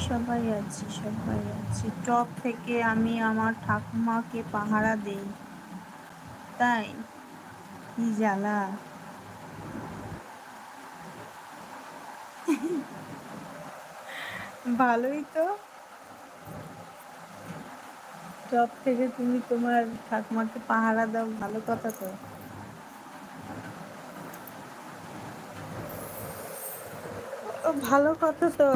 সবাই আছে, সবাই আছে। টপ থেকে আমি আমার ঠাকুমাকে পাহারা দেই। তাই? কি জ্বালা! ভালোই তো। টপ থেকে তুমি তোমার ঠাকুমাকে পাহারা দাও, ভালো কথা তো। ভালো কথা তো।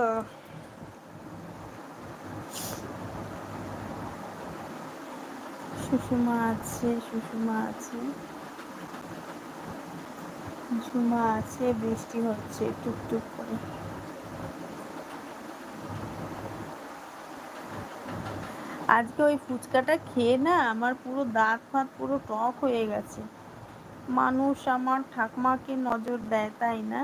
সুষমা আছে, সুষমা আছে, ঝুমা আছে, বৃষ্টি হচ্ছে টুকটুক করে। আজকে ওই ফুচকাটা খেয়ে না আমার পুরো দাঁত ফাত পুরো টক হয়ে গেছে। মানুষ আমার ঠাকমাকে নজর দেয়, তাই না?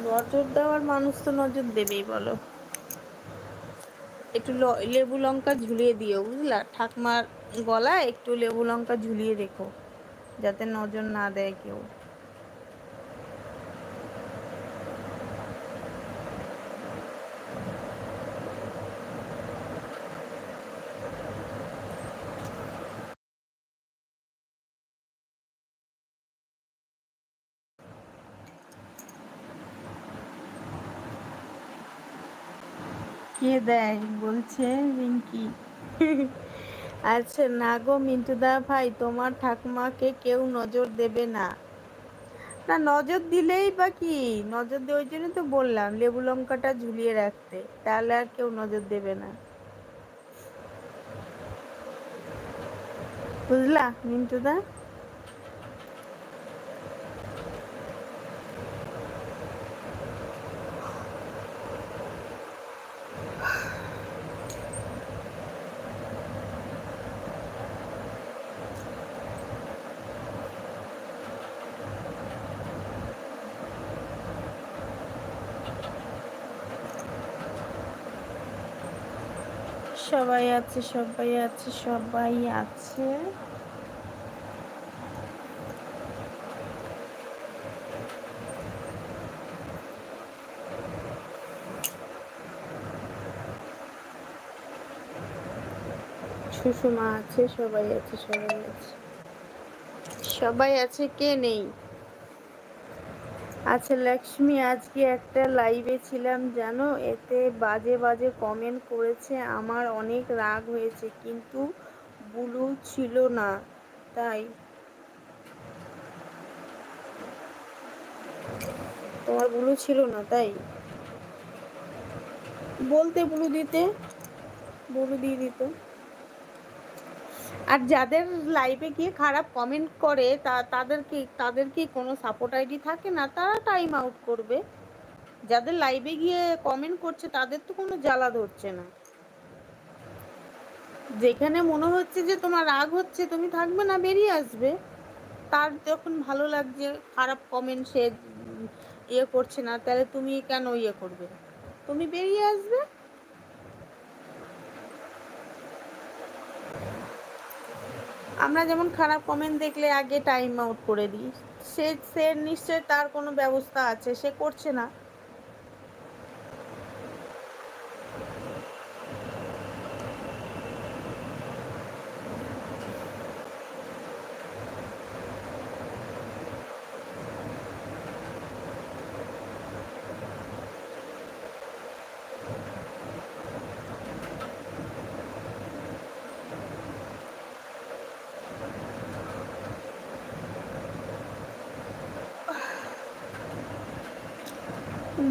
নজর দেওয়ার মানুষ তো নজর দেবেই, বলো। একটু লেবু লঙ্কা ঝুলিয়ে দিও, বুঝলা? ঠাকমার গলায় একটু লেবু লঙ্কা ঝুলিয়ে রেখো, যাতে নজর না দেয় কেউ। কে দেয় বলছে? রিঙ্কি। আচ্ছা না গো মিন্টুদা ভাই, তোমার ঠাকুমাকে কেউ নজর দেবে না। না, নজর দিলেই বা কি? নজর দিয়ে ওই জন্য তো বললাম লেবু লঙ্কাটা ঝুলিয়ে রাখতে, তাহলে আর কেউ নজর দেবে না। বুঝলা মিন্টুদা? সবাই আছে, সবাই আছে, সবাই আছে। সুষমা আছে, সবাই আছে, সবাই আছে, সবাই আছে, কে নেই? আচ্ছা লক্ষ্মী, আজকে একটা লাইভে ছিলাম জানো, এতে বাজে বাজে কমেন্ট করেছে, আমার অনেক রাগ হয়েছে, কিন্তু বুলু ছিল না তাই। তোমার বুলু ছিল না তাই বলতে, বুলু দিতে, বুলু দিয়ে দিত। আর যাদের লাইভে গিয়ে খারাপ কমেন্ট করে তাদের কি কোনো সাপোর্ট আইডি থাকে না? তারা টাইম আউট করবে। যাদের লাইভে গিয়ে কমেন্ট করছে তাদের তো কোনো জ্বালা ধরছে না। যেখানে মনে হচ্ছে যে তোমার রাগ হচ্ছে, তুমি থাকবে না, বেরিয়ে আসবে। তার যখন ভালো লাগছে, খারাপ কমেন্ট সে ইয়ে করছে না, তাহলে তুমি কেন ইয়ে করবে? তুমি বেরিয়ে আসবে। আমরা যেমন খারাপ কমেন্ট দেখলে আগে টাইম আউট করে দিই, সে সে নিশ্চয় তার কোনো ব্যবস্থা আছে, সে করছে না।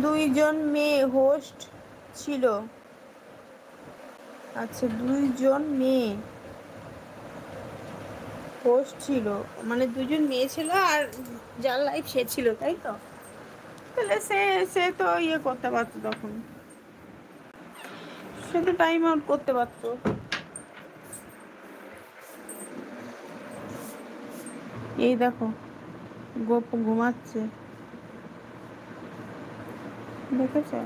2 জন মেয়ে হোস্ট ছিল। আচ্ছা, 2 জন মেয়ে হোস্ট ছিল, মানে 2 জন মেয়ে ছিল আর যার লাইফ সে ছিল, তাই তো? তাহলে সে সে তো ইয়ে করতে পারতো তখন, সে তো টাইম আউট করতে পারতো। এই দেখো, গোপ ঘুমাচ্ছে, দেখেছো?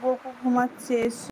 গোপু ঘুমাচ্ছে।